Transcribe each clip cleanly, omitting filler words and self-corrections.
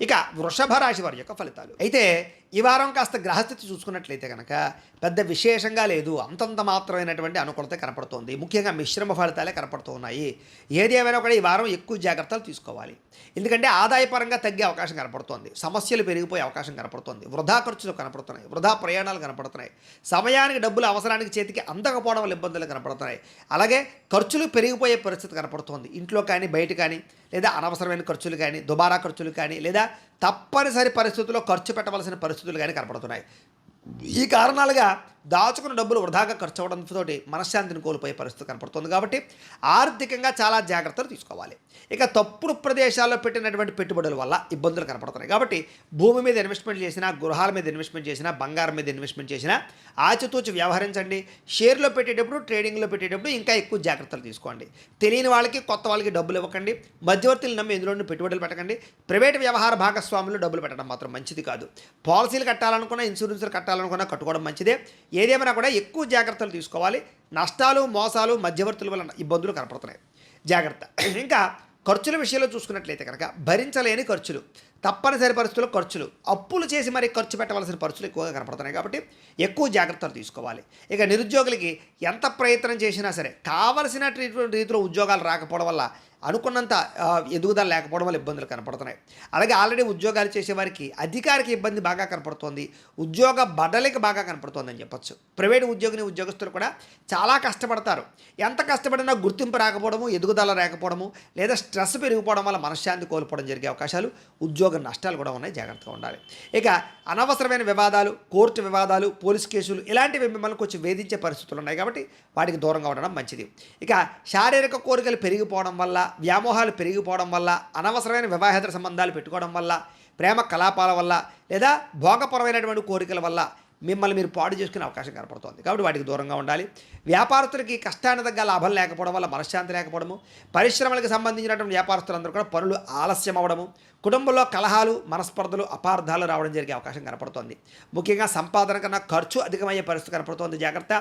ఇక వృషభ రాశి వారి యొక్క ఫలితాలు అయితే ఈ వారం కాస్త గ్రహస్థితి చూసుకున్నట్లయితే కనుక పెద్ద విశేషంగా లేదు, అంతంత మాత్రమైనటువంటి అనుకూలత కనపడుతోంది. ముఖ్యంగా మిశ్రమ ఫలితాలే కనపడుతూ ఉన్నాయి. ఏది ఏమైనా కూడా ఈ వారం ఎక్కువ జాగ్రత్తలు తీసుకోవాలి. ఎందుకంటే ఆదాయపరంగా తగ్గే అవకాశం కనపడుతోంది, సమస్యలు పెరిగిపోయే అవకాశం కనపడుతోంది, వృధా ఖర్చులు కనపడుతున్నాయి, వృధా ప్రయాణాలు కనపడుతున్నాయి, సమయానికి డబ్బులు అవసరానికి చేతికి అందకపోవడం వల్ల ఇబ్బందులు కనపడుతున్నాయి. అలాగే ఖర్చులు పెరిగిపోయే పరిస్థితి కనపడుతోంది. ఇంట్లో కానీ బయట కానీ, లేదా అనవసరమైన ఖర్చులు కానీ, దుబారా ఖర్చులు కానీ, లేదా తప్పనిసరి పరిస్థితుల్లో ఖర్చు పెట్టవలసిన పరిస్థితులు కానీ కనపడుతున్నాయి. ఈ కారణాలుగా దాచుకున్న డబ్బులు వృధాగా ఖర్చు అవడంతో మనశ్శాంతిని కోల్పోయే పరిస్థితి కనపడుతుంది. కాబట్టి ఆర్థికంగా చాలా జాగ్రత్తలు తీసుకోవాలి. ఇక తప్పుడు ప్రదేశాల్లో పెట్టినటువంటి పెట్టుబడుల వల్ల ఇబ్బందులు కనపడుతున్నాయి. కాబట్టి భూమి మీద ఇన్వెస్ట్మెంట్ చేసినా, గృహాల మీద ఇన్వెస్ట్మెంట్ చేసినా, బంగారం మీద ఇన్వెస్ట్మెంట్ చేసినా ఆచితూచి వ్యవహరించండి. షేర్లో పెట్టేటప్పుడు, ట్రేడింగ్లో పెట్టేటప్పుడు ఇంకా ఎక్కువ జాగ్రత్తలు తీసుకోండి. తెలియని వాళ్ళకి, కొత్త వాళ్ళకి డబ్బులు ఇవ్వకండి. మధ్యవర్తులు నమ్మి ఇందులో పెట్టుబడులు పెట్టకండి. ప్రైవేట్ వ్యవహార భాగస్వాములు డబ్బులు పెట్టడం మాత్రం మంచిది కాదు. పాలసీలు కట్టాలనుకున్నా, ఇన్సూరెన్స్లు కట్టాలనుకున్నా కట్టుకోవడం మంచిదే. ఏదేమైనా కూడా ఎక్కువ జాగ్రత్తలు తీసుకోవాలి. నష్టాలు, మోసాలు, మధ్యవర్తుల వల్ల ఇబ్బందులు కనపడుతున్నాయి. జాగ్రత్త. ఇంకా ఖర్చుల విషయంలో చూసుకున్నట్లయితే కనుక భరించలేని ఖర్చులు, తప్పనిసరి పరిస్థితుల్లో ఖర్చులు, అప్పులు చేసి మరీ ఖర్చు పెట్టవలసిన పరిస్థితులు ఎక్కువగా కనపడుతున్నాయి. కాబట్టి ఎక్కువ జాగ్రత్తలు తీసుకోవాలి. ఇక నిరుద్యోగులకి ఎంత ప్రయత్నం చేసినా సరే కావలసిన రీతిలో ఉద్యోగాలు రాకపోవడం వల్ల, అనుకున్నంత ఎదుగుదల లేకపోవడం వల్ల ఇబ్బందులు కనపడుతున్నాయి. అలాగే ఆల్రెడీ ఉద్యోగాలు చేసేవారికి అధికారికి ఇబ్బంది బాగా కనపడుతోంది, ఉద్యోగ బడలిక బాగా కనపడుతోందని చెప్పొచ్చు. ప్రైవేటు ఉద్యోగులు కూడా చాలా కష్టపడతారు. ఎంత కష్టపడినా గుర్తింపు రాకపోవడము, ఎదుగుదల రాకపోవడము, లేదా స్ట్రెస్ పెరిగిపోవడం వల్ల మనశ్శాంతి కోల్పోవడం జరిగే అవకాశాలు, ఉద్యోగ నష్టాలు కూడా ఉన్నాయి. జాగ్రత్తగా ఉండాలి. ఇక అనవసరమైన వివాదాలు, కోర్టు వివాదాలు, పోలీస్ కేసులు ఇలాంటివి మిమ్మల్ని కొంచెం వేధించే పరిస్థితులు ఉన్నాయి. కాబట్టి వాటికి దూరంగా ఉండడం మంచిది. ఇక శారీరక కోరికలు పెరిగిపోవడం వల్ల, వ్యామోహాలు పెరిగిపోవడం వల్ల, అనవసరమైన వివాహేతర సంబంధాలు పెట్టుకోవడం వల్ల, ప్రేమ కలాపాల వల్ల, లేదా భోగపరమైనటువంటి కోరికల వల్ల మిమ్మల్ని మీరు పాడు చేసుకునే అవకాశం కనపడుతుంది. కాబట్టి వాటికి దూరంగా ఉండాలి. వ్యాపారస్తులకి కష్టాన్ని తగ్గ లాభం లేకపోవడం వల్ల మనశ్శాంతి లేకపోవడము, పరిశ్రమలకు సంబంధించినటువంటి వ్యాపారస్తులందరూ కూడా పనులు ఆలస్యం అవ్వడము, కుటుంబంలో కలహాలు, మనస్పర్ధలు, అపార్థాలు రావడం జరిగే అవకాశం కనపడుతోంది. ముఖ్యంగా సంపాదన కన్నా ఖర్చు అధికమయ్యే పరిస్థితి కనపడుతోంది. జాగ్రత్త.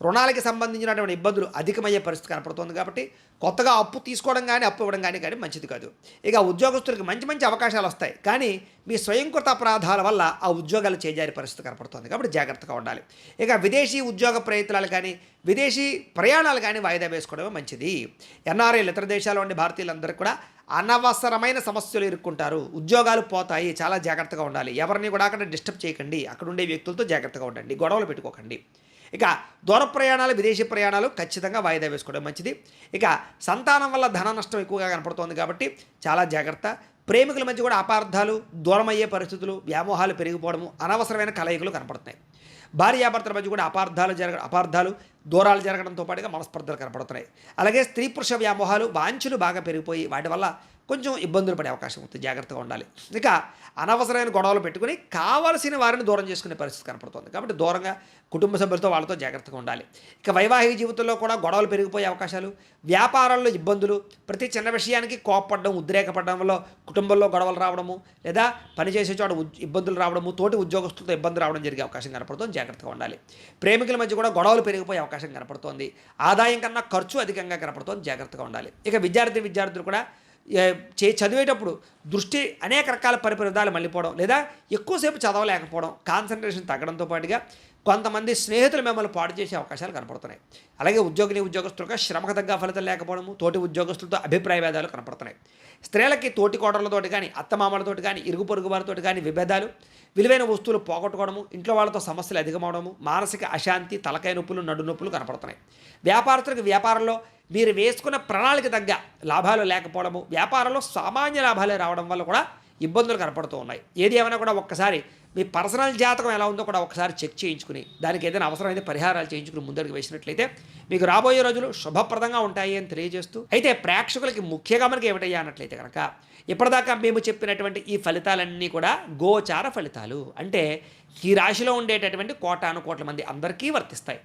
రుణాలకి సంబంధించినటువంటి ఇబ్బందులు అధికమయ్యే పరిస్థితి కనపడుతుంది. కాబట్టి కొత్తగా అప్పు తీసుకోవడం కానీ, అప్పు ఇవ్వడం కానీ మంచిది కాదు. ఇక ఉద్యోగస్తులకి మంచి మంచి అవకాశాలు వస్తాయి, కానీ మీ స్వయంకృత అపరాధాల వల్ల ఆ ఉద్యోగాలు చేజారే పరిస్థితి కనపడుతుంది. కాబట్టి జాగ్రత్తగా ఉండాలి. ఇక విదేశీ ఉద్యోగ ప్రయత్నాలు కానీ, విదేశీ ప్రయాణాలు కానీ వాయిదా వేసుకోవడమే మంచిది. ఎన్ఆర్ఐలు, ఇతర దేశాల్లో ఉండే భారతీయులందరూ కూడా అనవసరమైన సమస్యలు ఇరుక్కుంటారు, ఉద్యోగాలు పోతాయి. చాలా జాగ్రత్తగా ఉండాలి. ఎవరిని కూడా అక్కడ డిస్టర్బ్ చేయకండి. అక్కడ ఉండే వ్యక్తులతో జాగ్రత్తగా ఉండండి, గొడవలు పెట్టుకోకండి. ఇక దూర ప్రయాణాలు, విదేశీ ప్రయాణాలు ఖచ్చితంగా వాయిదా వేసుకోవడం మంచిది. ఇక సంతానం వల్ల ధన నష్టం ఎక్కువగా కనపడుతోంది. కాబట్టి చాలా జాగ్రత్త. ప్రేమికుల మధ్య కూడా అపార్థాలు, దూరమయ్యే పరిస్థితులు, వ్యామోహాలు పెరిగిపోవడము, అనవసరమైన కలయికలు కనపడుతున్నాయి. భార్యాభర్తల మధ్య కూడా అపార్థాలు, దూరాలు జరగడంతో పాటుగా మనస్పర్ధలు కనపడుతున్నాయి. అలాగే స్త్రీ పురుష వ్యామోహాలు, వాంఛలు బాగా పెరిగిపోయి వాటి వల్ల కొంచెం ఇబ్బందులు పడే అవకాశం ఉంటుంది. జాగ్రత్తగా ఉండాలి. ఇక అనవసరమైన గొడవలు పెట్టుకుని కావాల్సిన వారిని దూరం చేసుకునే పరిస్థితి కనపడుతుంది. కాబట్టి దూరంగా కుటుంబ సభ్యులతో వాళ్ళతో జాగ్రత్తగా ఉండాలి. ఇక వైవాహిక జీవితంలో కూడా గొడవలు పెరిగిపోయే అవకాశాలు, వ్యాపారాల్లో ఇబ్బందులు, ప్రతి చిన్న విషయానికి కోపపడడం, ఉద్రేకపడడం వల్ల కుటుంబంలో గొడవలు రావడము, లేదా పనిచేసే చోట ఇబ్బందులు రావడము, తోటి ఉద్యోగస్తులతో ఇబ్బంది రావడం జరిగే అవకాశం కనపడుతుంది. జాగ్రత్తగా ఉండాలి. ప్రేమికుల మధ్య కూడా గొడవలు పెరిగిపోయే అవకాశం కనపడుతోంది. ఆదాయం కన్నా ఖర్చు అధికంగా కనపడుతోంది. జాగ్రత్తగా ఉండాలి. ఇక విద్యార్థులు కూడా చదివేటప్పుడు దృష్టి అనేక రకాల పరిపరిధాలు మళ్ళీపోవడం, లేదా ఎక్కువసేపు చదవలేకపోవడం, కాన్సన్ట్రేషన్ తగ్గడంతో పాటుగా కొంతమంది స్నేహితులు మిమ్మల్ని పాడు చేసే అవకాశాలు కనపడుతున్నాయి. అలాగే ఉద్యోగస్తులుగా శ్రమకు తగ్గ ఫలితం లేకపోవడము, తోటి ఉద్యోగస్తులతో అభిప్రాయ భేదాలు కనపడుతున్నాయి. స్త్రీలకి తోటి కోడలతోటి కానీ, అత్తమామలతోటి కానీ, ఇరుగు పొరుగు వారితోటి కానీ విభేదాలు, విలువైన వస్తువులు పోగొట్టుకోవడము, ఇంట్లో వాళ్ళతో సమస్యలు అధికమవడము, మానసిక అశాంతి, తలకాయ నొప్పులు, నడు నొప్పులు కనపడుతున్నాయి. వ్యాపారస్తులకు వ్యాపారంలో మీరు వేసుకున్న ప్రణాళిక తగ్గ లాభాలు లేకపోవడము, వ్యాపారంలో సామాన్య లాభాలే రావడం వల్ల కూడా ఇబ్బందులు కనపడుతూ ఉన్నాయి. ఏది ఏమైనా కూడా ఒక్కసారి మీ పర్సనల్ జాతకం ఎలా ఉందో కూడా ఒకసారి చెక్ చేయించుకుని, దానికి ఏదైనా అవసరమైతే పరిహారాలు చేయించుకుని ముందడుగు వేసినట్లయితే మీకు రాబోయే రోజులు శుభప్రదంగా ఉంటాయి అని తెలియజేస్తూ, అయితే ప్రేక్షకులకి ముఖ్యంగా మనకి ఏమిటయ్యా అన్నట్లయితే కనుక, ఇప్పటిదాకా మేము చెప్పినటువంటి ఈ ఫలితాలన్నీ కూడా గోచార ఫలితాలు. అంటే ఈ రాశిలో ఉండేటటువంటి కోటాను కోట్ల మంది అందరికీ వర్తిస్తాయి.